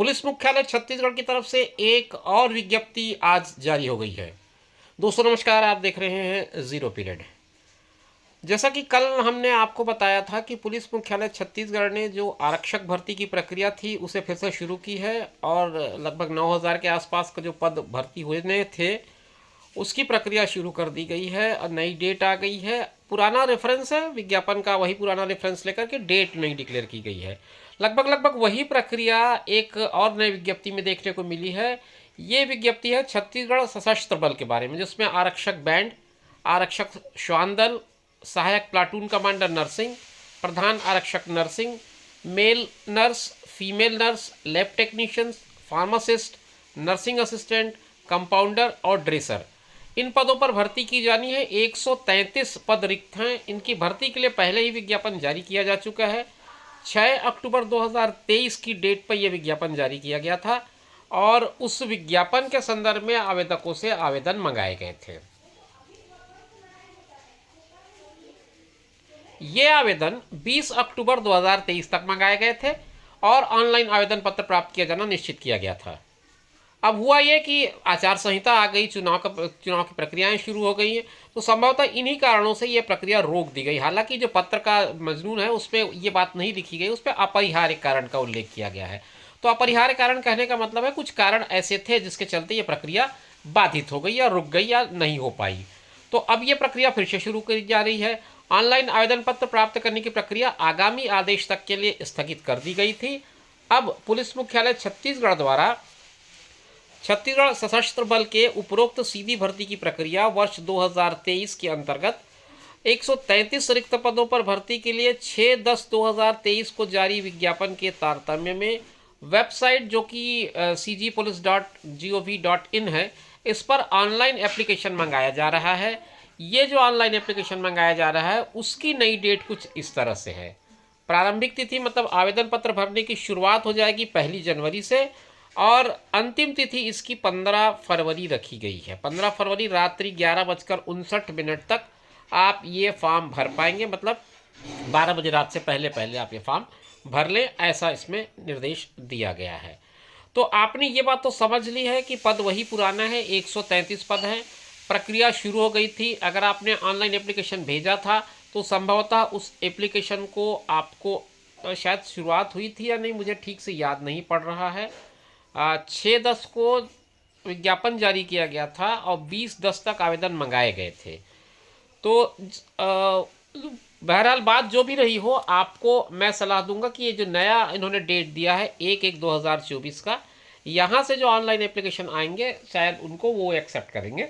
Police मुख्यालय छत्तीसगढ़ की तरफ से एक और विज्ञप्ति आज जारी हो गई है। दोस्तों नमस्कार, आप देख रहे हैं जीरो पीरियड। जैसा कि कल हमने आपको बताया था कि पुलिस मुख्यालय छत्तीसगढ़ ने जो आरक्षक भर्ती की प्रक्रिया थी उसे फिर से शुरू की है और लगभग 9,000 के आसपास का जो पद भर्ती हुए थे उसकी प्रक्रिया शुरू कर दी गई है और नई डेट आ गई है। पुराना रेफरेंस है विज्ञापन का, वही पुराना रेफरेंस लेकर के डेट नई डिक्लेयर की गई है। लगभग वही प्रक्रिया एक और नई विज्ञप्ति में देखने को मिली है। ये विज्ञप्ति है छत्तीसगढ़ सशस्त्र बल के बारे में, जिसमें आरक्षक बैंड, आरक्षक श्वान दल, सहायक प्लाटून कमांडर नर्सिंग, प्रधान आरक्षक nursing, male nurse, female nurse, lab technicians, pharmacist, nursing assistant, compounder और ड्रेसर, इन पदों पर भर्ती की जानी है। 133 पद रिक्त हैं। इनकी भर्ती के लिए पहले ही विज्ञापन जारी किया जा चुका है। 6 अक्टूबर 2023 की डेट पर यह विज्ञापन जारी किया गया था और उस विज्ञापन के संदर्भ में आवेदकों से आवेदन मंगाए गए थे। ये आवेदन 20 अक्टूबर 2023 तक मंगाए गए थे और ऑनलाइन आवेदन पत्र प्राप्त किया जाना निश्चित किया गया था। अब हुआ ये कि आचार संहिता आ गई, चुनाव की प्रक्रियाएं शुरू हो गई हैं, तो संभवतः इन्हीं कारणों से ये प्रक्रिया रोक दी गई। हालांकि जो पत्र का मजमून है उस पर ये बात नहीं लिखी गई, उस पर अपरिहार्य कारण का उल्लेख किया गया है। तो अपरिहार्य कारण कहने का मतलब है कुछ कारण ऐसे थे जिसके चलते ये प्रक्रिया बाधित हो गई या रुक गई या नहीं हो पाई। तो अब ये प्रक्रिया फिर से शुरू की जा रही है। ऑनलाइन आवेदन पत्र प्राप्त करने की प्रक्रिया आगामी आदेश तक के लिए स्थगित कर दी गई थी। अब पुलिस मुख्यालय छत्तीसगढ़ द्वारा छत्तीसगढ़ सशस्त्र बल के उपरोक्त सीधी भर्ती की प्रक्रिया वर्ष 2023 के अंतर्गत 133 रिक्त पदों पर भर्ती के लिए 6/10/2023 को जारी विज्ञापन के तारतम्य में वेबसाइट जो कि cgpolice.gov.in है, इस पर ऑनलाइन एप्लीकेशन मंगाया जा रहा है। ये जो ऑनलाइन एप्लीकेशन मंगाया जा रहा है उसकी नई डेट कुछ इस तरह से है। प्रारंभिक तिथि मतलब आवेदन पत्र भरने की शुरुआत हो जाएगी 1 जनवरी से और अंतिम तिथि इसकी 15 फरवरी रखी गई है। 15 फरवरी रात्रि 11:59 तक आप ये फॉर्म भर पाएंगे, मतलब 12 बजे रात से पहले पहले आप ये फॉर्म भर लें, ऐसा इसमें निर्देश दिया गया है। तो आपने ये बात तो समझ ली है कि पद वही पुराना है, 133 पद हैं। प्रक्रिया शुरू हो गई थी। अगर आपने ऑनलाइन एप्लीकेशन भेजा था तो संभवतः उस एप्लीकेशन को आपको शायद शुरुआत हुई थी या नहीं, मुझे ठीक से याद नहीं पड़ रहा है। 6/10 को विज्ञापन जारी किया गया था और 20/10 तक आवेदन मंगाए गए थे। तो बहरहाल बात जो भी रही हो, आपको मैं सलाह दूंगा कि ये जो नया इन्होंने डेट दिया है 1/1/2024 का, यहाँ से जो ऑनलाइन एप्लीकेशन आएंगे शायद उनको वो एक्सेप्ट करेंगे।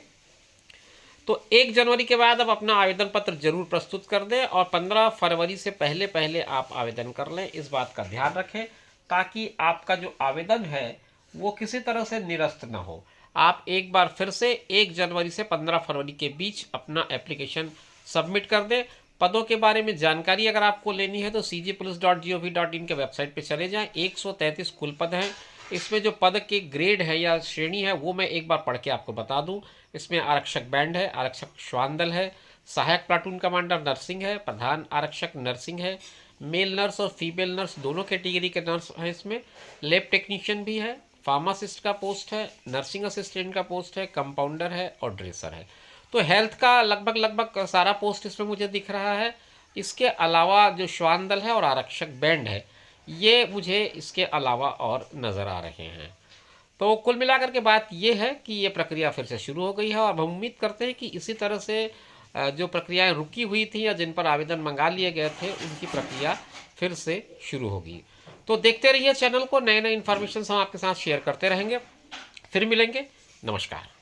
तो 1 जनवरी के बाद आप अपना आवेदन पत्र जरूर प्रस्तुत कर दें और 15 फरवरी से पहले पहले आप आवेदन कर लें। इस बात का ध्यान रखें ताकि आपका जो आवेदन है वो किसी तरह से निरस्त ना हो। आप एक बार फिर से 1 जनवरी से 15 फरवरी के बीच अपना एप्लीकेशन सबमिट कर दें। पदों के बारे में जानकारी अगर आपको लेनी है तो cgpolice.gov.in के वेबसाइट पे चले जाएं। 133 कुल पद हैं। इसमें जो पद के ग्रेड है या श्रेणी है वो मैं एक बार पढ़ के आपको बता दूं। इसमें आरक्षक बैंड है, आरक्षक श्वान दल है, सहायक प्लाटून कमांडर नर्सिंग है, प्रधान आरक्षक नर्सिंग है, मेल नर्स और फीमेल नर्स दोनों कैटेगरी के नर्स हैं। इसमें लैब टेक्नीशियन भी है, फार्मासिस्ट का पोस्ट है, नर्सिंग असिस्टेंट का पोस्ट है, कंपाउंडर है और ड्रेसर है। तो हेल्थ का लगभग सारा पोस्ट इसमें मुझे दिख रहा है। इसके अलावा जो श्वान दल है और आरक्षक बैंड है ये मुझे इसके अलावा और नज़र आ रहे हैं। तो कुल मिलाकर के बात ये है कि ये प्रक्रिया फिर से शुरू हो गई है और हम उम्मीद करते हैं कि इसी तरह से जो प्रक्रियाएं रुकी हुई थी या जिन पर आवेदन मंगा लिए गए थे उनकी प्रक्रिया फिर से शुरू होगी। तो देखते रहिए चैनल को, नए नए इन्फॉर्मेशन हम आपके साथ शेयर करते रहेंगे। फिर मिलेंगे, नमस्कार।